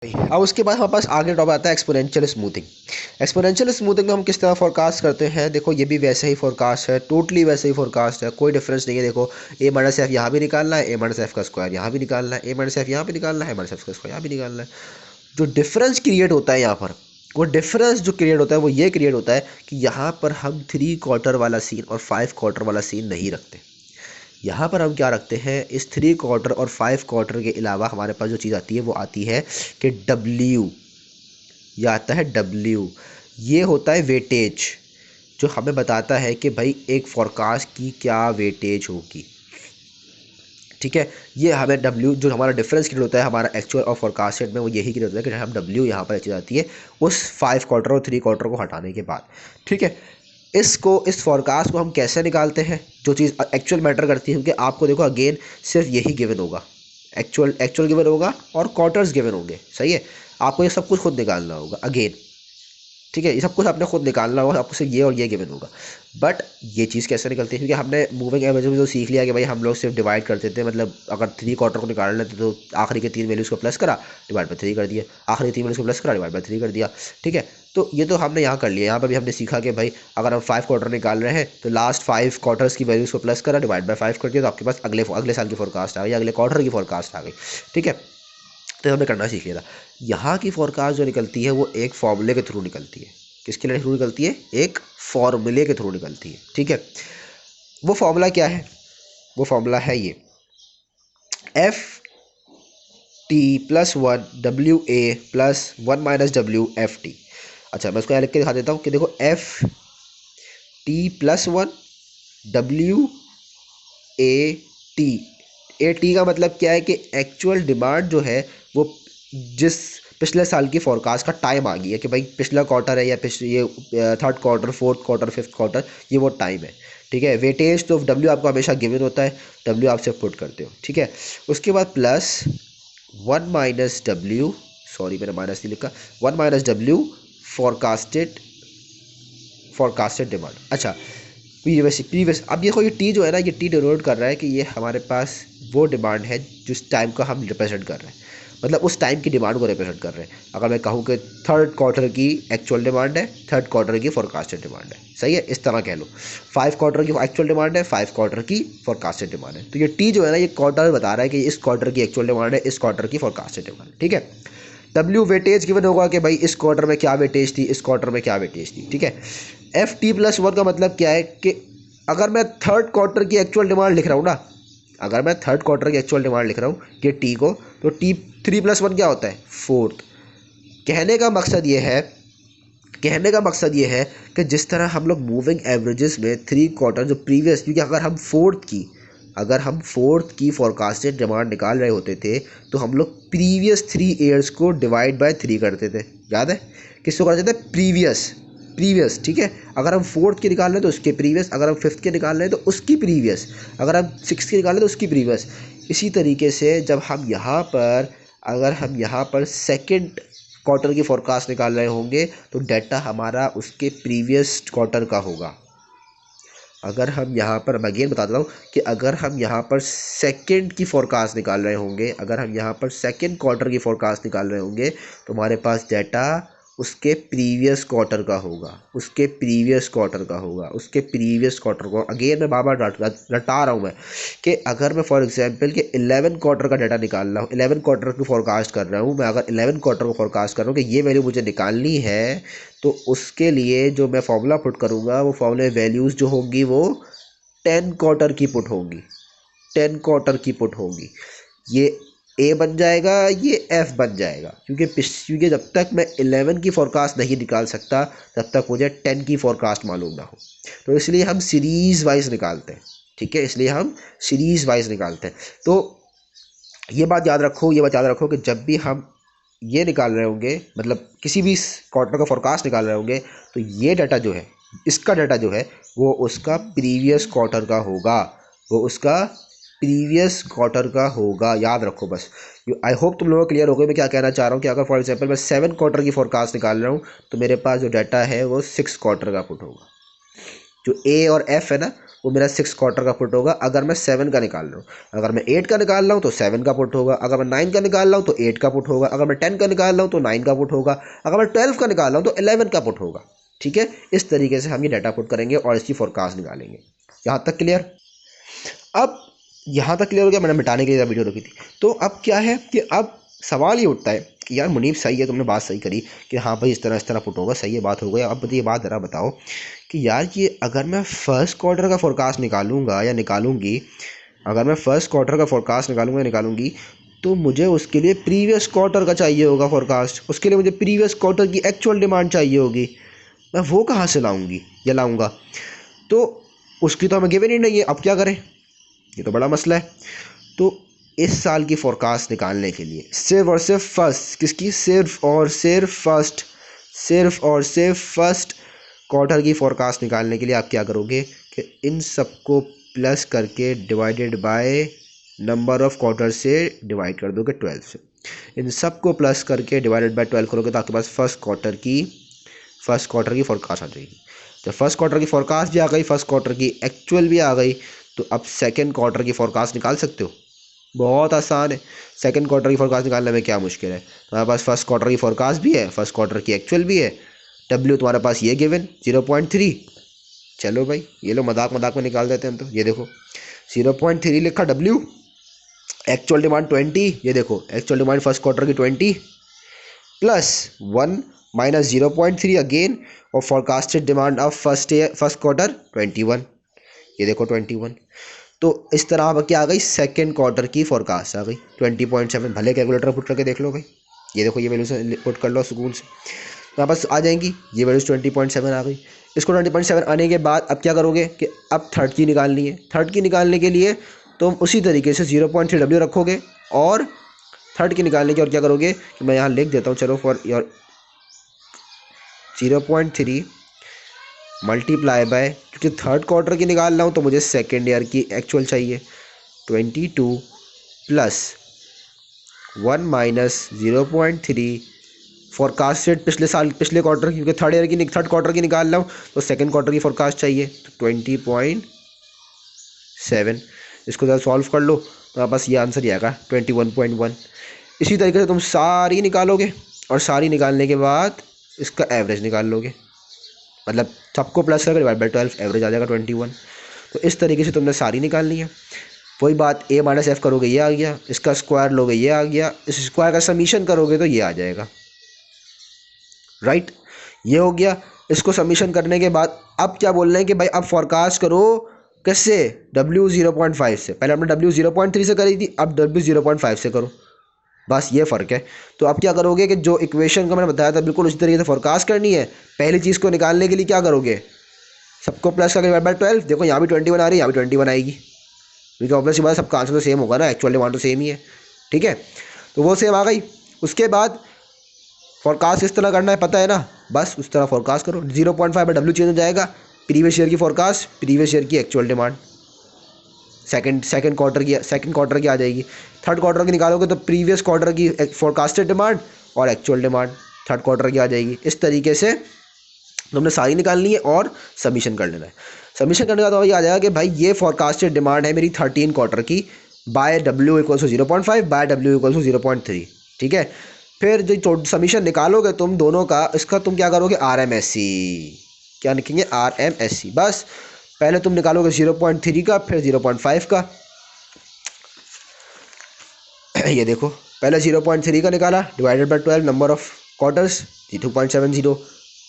अब उसके बाद हमारे पास आगे टॉपिक आता है एक्सपोनेंशियल स्मूथिंग। एक्सपोनेंशियल स्मूथिंग में हम किस तरह फोरकास्ट करते हैं, देखो ये भी वैसे ही फोरकास्ट है, टोटली वैसे ही फोरकास्ट है, कोई डिफरेंस नहीं है। देखो ए माइनस एफ यहाँ भी निकालना है, ए माइनस एफ का स्क्वायर यहाँ भी निकालना है, ए माइनस एफ यहाँ भी निकालना है, ए माइनस एफ का स्क्वायर यहाँ भी निकालना है। जो डिफरेंस क्रिएट होता है यहाँ पर, वो डिफरेंस जो क्रिएट होता है वो ये क्रिएट होता है कि यहाँ पर हम 3 क्वार्टर वाला सीन और 5 क्वार्टर वाला सीन नहीं रखते। यहाँ पर हम क्या रखते हैं, इस 3 क्वार्टर और 5 क्वार्टर के अलावा हमारे पास जो चीज़ आती है वो आती है कि डब्ल्यू, यह आता है डब्ल्यू। ये होता है वेटेज, जो हमें बताता है कि भाई एक फोरकास्ट की क्या वेटेज होगी। ठीक है, ये हमें डब्ल्यू जो हमारा डिफरेंस क्रिएट होता है हमारा एक्चुअल और फोरकास्टेड में, वो यही क्रिएट होता है कि हम डब्ल्यू यहाँ पर चीज़ आती है उस 5 क्वार्टर और 3 क्वार्टर को हटाने के बाद। ठीक है, इस फोरकास्ट को हम कैसे निकालते हैं, जो चीज़ एक्चुअल मैटर करती है, क्योंकि आपको देखो अगेन सिर्फ यही गिवन होगा, एक्चुअल गिवन होगा और क्वार्टर्स गिवन होंगे। सही है, आपको ये सब कुछ खुद निकालना होगा अगेन। ठीक है, ये सब कुछ आपने खुद निकालना होगा, आपको सिर्फ ये और ये गिवन होगा। बट ये चीज़ कैसे निकलती है, क्योंकि हमने मूविंग एवरेज में जो सीख लिया कि भाई हम लोग सिर्फ डिवाइड करते थे, मतलब अगर 3 क्वार्टर को निकाल लेते तो आखिरी के 3 वैल्यूज़ को प्लस करा, डिवाइड बाई 3 कर दिया, आखिरी 3 वैल्यूज़ को प्लस करा, डिवाइड बाई 3 कर दिया। ठीक है, तो ये तो हमने यहाँ कर लिया। यहाँ पर भी हमने सीखा कि भाई अगर हम 5 क्वार्टर निकाल रहे हैं तो लास्ट 5 क्वार्टर्स की वैल्यूज़ को प्लस करा, डिवाइड बाई 5 कर दिया, तो आपके पास अगले साल की फोरकास्ट आ गई, अगले क्वार्टर की फोरकास्ट आ गई। ठीक है, तो हमने करना सीख लिया था। यहाँ की फोरकास्ट जो निकलती है वो एक फॉर्मूले के थ्रू निकलती है। किसके थ्रू निकलती है, एक फॉर्मूले के थ्रू निकलती है। ठीक है, वो फॉर्मूला क्या है, वो फॉर्मूला है ये F T plus 1 W A plus 1 minus W F T. अच्छा, मैं उसको यहाँ लिख के दिखा देता हूँ कि देखो F T plus 1 W A T का मतलब क्या है कि एक्चुअल डिमांड जो है वो जिस पिछले साल की फोरकास्ट का टाइम आ गई है कि भाई पिछला क्वार्टर है या ये 3rd quarter 4th quarter 5th quarter, ये वो टाइम है। ठीक है, वेटेज तो डब्ल्यू आपको हमेशा गिवन होता है, डब्ल्यू आप सिर्फ पुट करते हो। ठीक है, उसके बाद प्लस 1 माइनस डब्ल्यू, सॉरी मैंने माइनस नहीं लिखा, 1 माइनस डब्ल्यू फोरकास्टेड डिमांड। अच्छा, प्रीवियस अब देखो ये टी जो है ना, ये टी डिनोट कर रहा है कि ये हमारे पास वो डिमांड है जिस टाइम को हम रिप्रेजेंट कर रहे हैं, मतलब उस टाइम की डिमांड को रिप्रेजेंट कर रहे हैं। अगर मैं कहूँ कि 3rd क्वार्टर की एक्चुअल डिमांड है, 3rd क्वार्टर की फोरकास्टेड डिमांड है। सही है, इस तरह कह लो 5 क्वार्टर की एक्चुअल डिमांड है, 5 क्वार्टर की फोरकास्टेड डिमांड है। तो ये टी जो है ना, ये क्वार्टर बता रहा है कि इस क्वार्टर की एक्चुअल डिमांड है, इस क्वार्टर की फोरकास्टेड डिमांड है। ठीक है, डब्ल्यू वेटेज गिवन होगा कि भाई इस क्वार्टर में क्या वेटेज थी, इस क्वार्टर में क्या वेटेज थी। ठीक है, एफ टी प्लस 1 का मतलब क्या है कि अगर मैं 3rd क्वार्टर की एक्चुअल डिमांड लिख रहा हूँ ना, अगर मैं 3rd क्वार्टर की एक्चुअल डिमांड लिख रहा हूँ कि टी को, तो टी 3 प्लस 1 क्या होता है, 4th। कहने का मकसद ये है कि जिस तरह हम लोग मूविंग एवरेजेस में 3 क्वार्टर जो प्रीवियस, क्योंकि अगर हम फोर्थ की फोरकास्टेड डिमांड निकाल रहे होते थे तो हम लोग प्रीवियस 3 ईयर्स को डिवाइड बाय 3 करते थे। याद है किसको करते थे, प्रीवियस। ठीक है, अगर हम 4th की निकाल रहे हैं तो उसके प्रीवियस, अगर हम 5th की निकाल रहे हैं तो उसकी प्रीवियस, अगर हम 6th की निकाल रहे हैं तो उसकी प्रीवियस। इसी तरीके से जब हम यहाँ पर अगर हम यहाँ पर 2nd क्वार्टर की फोरकास्ट निकाल रहे होंगे तो डाटा हमारा उसके प्रीवियस क्वार्टर का होगा। अगर हम यहाँ पर, मैं अगेन बता देता हूँ कि अगर हम यहाँ पर सेकंड की फोरकास्ट निकाल रहे होंगे, अगर हम यहाँ पर 2nd क्वार्टर की फोरकास्ट निकाल रहे होंगे तो हमारे पास डाटा उसके प्रीवियस क्वार्टर का होगा, उसके प्रीवियस क्वार्टर को। अगेन मैं बार बार रटा रहा हूँ मैं कि अगर मैं फॉर एग्जांपल कि 11 क्वार्टर का डाटा निकाल रहा हूँ, 11 क्वार्टर की फोरकास्ट कर रहा हूँ, मैं अगर 11 क्वार्टर को फोरकास्ट कर रहा हूँ कि ये वैल्यू मुझे निकालनी है, तो उसके लिए जो मैं फॉर्मूला पुट करूँगा वो फॉर्मूले वैल्यूज़ जो होंगी वो 10 क्वार्टर की पुट होंगी। ये ए बन जाएगा, ये एफ बन जाएगा, क्योंकि जब तक मैं 11 की फोरकास्ट नहीं निकाल सकता तब तक मुझे 10 की फोरकास्ट मालूम ना हो। तो इसलिए हम सीरीज़ वाइज निकालते हैं। ठीक है, इसलिए हम सीरीज़ वाइज निकालते हैं। तो ये बात याद रखो कि जब भी हम ये निकाल रहे होंगे, मतलब किसी भी क्वार्टर का फोरकास्ट निकाल रहे होंगे, तो ये डाटा जो है, इसका डाटा जो है वो उसका प्रीवियस क्वार्टर का होगा, याद रखो बस। आई होप तुम लोगों को क्लियर हो गया मैं क्या कहना चाह रहा हूँ कि अगर फॉर एग्जांपल मैं 7 क्वार्टर की फोरकास्ट निकाल रहा हूँ तो मेरे पास जो डाटा है वो 6 क्वार्टर का पुट होगा। जो ए और एफ है ना, वो मेरा 6 क्वार्टर का पुट होगा अगर मैं 7 का निकाल रहा हूँ। अगर मैं 8 का निकाल रहा हूँ तो 7 का पुट होगा, अगर मैं 9 का निकाल रहा हूँ तो 8 का पुट होगा, अगर मैं 10 का निकाल रहा हूँ तो 9 का पुट होगा, अगर मैं 12 का निकाल रहा हूँ तो 11 का पुट होगा। ठीक है, इस तरीके से हम ये डाटा पुट करेंगे और इसकी फोरकास्ट निकालेंगे। यहाँ तक क्लियर? अब यहाँ तक क्लियर हो गया, मैंने मिटाने के लिए वीडियो रोकी थी। तो अब क्या है कि अब सवाल ये उठता है कि यार मुनीब सही है, तुमने बात सही करी कि हाँ भाई इस तरह पुट होगा, सही है, बात हो गई। अब ये बात ज़रा बताओ कि यार ये अगर मैं फर्स्ट क्वार्टर का फोरकास्ट निकालूंगा या निकालूंगी, अगर मैं फर्स्ट क्वार्टर का फोरकास्ट निकालूंगा या निकालूंगी, तो मुझे उसके लिए प्रीवियस क्वार्टर का चाहिए होगा फोरकास्ट, उसके लिए मुझे प्रीवियस क्वार्टर की एक्चुअल डिमांड चाहिए होगी। मैं वो कहाँ से लाऊंगी या लाऊंगा? तो उसकी तो हमें गिवन ही नहीं है। अब क्या करें, ये तो बड़ा मसला है। तो इस साल की फोरकास्ट निकालने के लिए सिर्फ और सिर्फ फर्स्ट, किसकी? सिर्फ और सिर्फ फर्स्ट क्वार्टर की फोरकास्ट निकालने के लिए आप क्या करोगे कि इन सबको प्लस करके divided by number of quarter से डिवाइड कर दोगे 12 से। इन सबको प्लस करके डिवाइडेड बाय 12 करोगे तो आपके पास फर्स्ट क्वार्टर की फोरकास्ट आ जाएगी। जब फर्स्ट क्वार्टर की फोरकास्ट भी आ गई, फर्स्ट क्वार्टर की एक्चुअल भी आ गई, तो अब सेकेंड क्वार्टर की फोरकास्ट निकाल सकते हो। बहुत आसान है, सेकंड क्वार्टर की फोरकास्ट निकालने में क्या मुश्किल है। तुम्हारे पास फर्स्ट क्वार्टर की फोरकास्ट भी है, फर्स्ट क्वार्टर की एक्चुअल भी है, डब्ल्यू तुम्हारे पास ये गिवन 0.3। चलो भाई ये लो मजाक में निकाल देते हैं हम तो। ये देखो 0.3 लिखा डब्ल्यू, एक्चुअल डिमांड 20, ये देखो एक्चुअल डिमांड फर्स्ट क्वार्टर की 20 प्लस 1 माइनस 0.3 अगेन और forecasted demand of first quarter 21, ये देखो 21। तो इस तरह अब क्या आ गई, सेकंड क्वार्टर की फोरकास्ट आ गई 20.7। भले कैलकुलेटर पुट करके देख लो भाई, ये देखो ये वैल्यू से पुट कर लो सुकून से, तो यहाँ बस आ जाएंगी ये वैल्यूज 20.7 आ गई। इसको 20.7 आने के बाद अब क्या करोगे कि अब थर्ड की निकालनी है। थर्ड की निकालने के लिए तुम उसी तरीके से 0.3 डब्ल्यू रखोगे और थर्ड की निकालने की और क्या करोगे कि मैं यहाँ लिख देता हूँ, चलो फॉर योर 0.3 मल्टीप्लाई बाय, क्योंकि थर्ड क्वार्टर की निकाल रहा हूँ तो मुझे सेकेंड ईयर की एक्चुअल चाहिए, 22 प्लस 1 माइनस 0.3 फोरकास्टेड पिछले क्वार्टर की, क्योंकि थर्ड क्वार्टर की निकाल रहा हूँ तो सेकेंड क्वार्टर की फोरकास्ट चाहिए, तो 20.7। इसको ज़रा सॉल्व कर लो तो बस ये आंसर ही आएगा 21.1। इसी तरीके से तुम सारी निकालोगे और सारी निकालने के बाद इसका एवरेज निकाल लोगे, मतलब सबको प्लस करके डिवाइड बाई 12, एवरेज आ जाएगा 21। तो इस तरीके से तुमने सारी निकालनी है। वही बात, ए माइनस एफ करोगे ये आ गया, इसका स्क्वायर लोगे ये आ गया, इस स्क्वायर का समीशन करोगे तो ये आ जाएगा, राइट। ये हो गया। इसको सबमिशन करने के बाद अब क्या बोल रहे हैं कि भाई अब फोरकास्ट करो कैसे, W 0.5 से। पहले हमने W 0.3 से करी थी, अब W 0.5 से करो, बस ये फ़र्क है। तो अब क्या करोगे कि जो इक्वेशन का मैंने बताया था बिल्कुल उसी तरीके से फोरकास्ट करनी है। पहली चीज़ को निकालने के लिए क्या करोगे, सबको प्लस करके डिवाइड बाय 12, देखो यहाँ भी 21 आ रही है, यहाँ भी 21 आएगी, क्योंकि ऑब्वियसली बात सबका आंसर तो सेम होगा ना, एक्चुअल डिमांड तो सेम ही है, ठीक है। तो वो सेम आ गई। उसके बाद फोरकास्ट इस तरह करना है, पता है ना, बस उस तरह फोरकास्ट करो। 0.5 पर डब्ल्यू चेंज हो जाएगा, प्रीवियस ईयर की फोरकास्ट, प्रीवियस ईयर की एक्चुअल डिमांड, सेकंड क्वार्टर की आ जाएगी। थर्ड क्वार्टर की निकालोगे तो प्रीवियस क्वार्टर की फोरकास्टेड डिमांड और एक्चुअल डिमांड थर्ड क्वार्टर की आ जाएगी। इस तरीके से तुमने सारी निकालनी है और सबमिशन कर लेना है। सबमिशन करने का तो ये आ जाएगा कि भाई ये फोरकास्टेड डिमांड है मेरी 13 क्वार्टर की, by W equals to 0.5 by W equals to 0.3, ठीक है। फिर जो सबमिशन निकालोगे तुम दोनों का, इसका तुम क्या करोगे, RMSE, क्या लिखेंगे, RMSE। बस पहले तुम निकालोगे 0.3 का, फिर 0.5 का। ये देखो पहले 0.3 का निकाला, divided by 12 number of quarters 2.70,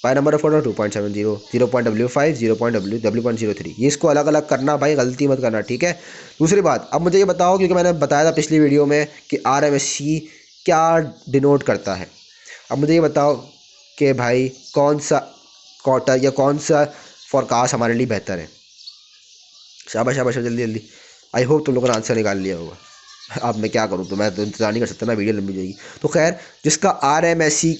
by number of quarter 2.70, 0.W5, 0.W3। ये इसको अलग अलग करना भाई, गलती मत करना, ठीक है। दूसरी बात, अब मुझे ये बताओ, क्योंकि मैंने बताया था पिछली वीडियो में कि RMSE क्या डिनोट करता है। अब मुझे ये बताओ कि भाई कौन सा क्वार्टर या कौन सा फोरकास्ट हमारे लिए बेहतर है। शाबाश शाबाश, जल्दी जल्दी। आई होप तुम लोगों ने आंसर निकाल लिया होगा। अब मैं क्या करूँ, तो मैं तो इंतजार नहीं कर सकता ना, वीडियो लंबी जाएगी। तो खैर जिसका RMSE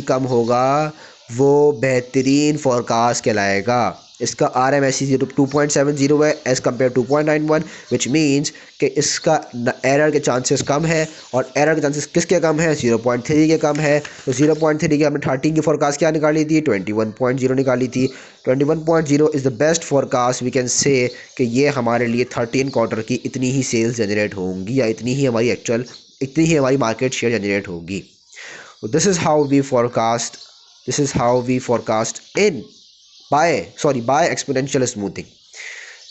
कम होगा वो बेहतरीन फोरकास्ट कहलाएगा। इसका RMSE 2.70 है एज़ कम्पेयर 2.91, विच मीन्स कि इसका एरर के चांसेस कम है, और एरर के चांसेस किसके कम है, 0.3 के कम है। तो 0.3 के हमने 13 की फोरकास्ट क्या निकाली थी, 21.0 निकाली थी। 21.0 is the best forecast we can say कि ये हमारे लिए 13 क्वार्टर की इतनी ही सेल्स जनरेट होंगी, या इतनी ही हमारी मार्केट शेयर जनरेट होगी। This is how we forecast in by exponential smoothing.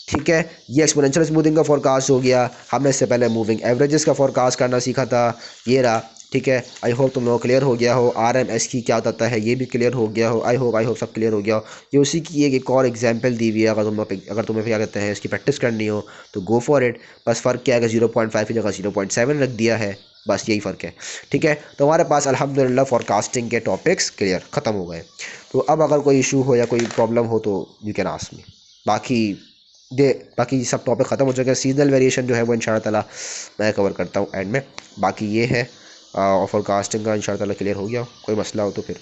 ठीक है, ये एक्सपोनेंशियल स्मूथिंग का फोरकास्ट हो गया। हमने इससे पहले मूविंग एवरेजेस का फोरकास्ट करना सीखा था, ये रहा। ठीक है, आई होप तुम लोग क्लियर हो गया हो। RMS की क्या होता है ये भी क्लियर हो गया हो। आई होप सब क्लियर हो गया हो। ये उसी की एक और एग्जांपल दी हुई है। अगर तुम्हें क्या कहते हैं इसकी प्रैक्टिस करनी हो तो गो फॉर इट। बस फ़र्क क्या है कि 0.5 की जगह 0.7 रख दिया है, बस यही फ़र्क है। ठीक है, तो हमारे पास अल्हम्दुलिल्लाह फोरकास्टिंग के टॉपिक्स क्लियर ख़त्म हो गए। तो अब अगर कोई इशू हो या कोई प्रॉब्लम हो तो यू कैन आस्क मी। बाकी सब टॉपिक ख़त्म हो चुके हैं। सीजनल वेरिएशन जो है वो इंशाअल्लाह ताला मैं कवर करता हूँ एंड में। बाकी ये है और फोरकास्टिंग का इंशाअल्लाह ताला क्लियर हो गया। कोई मसला हो तो फिर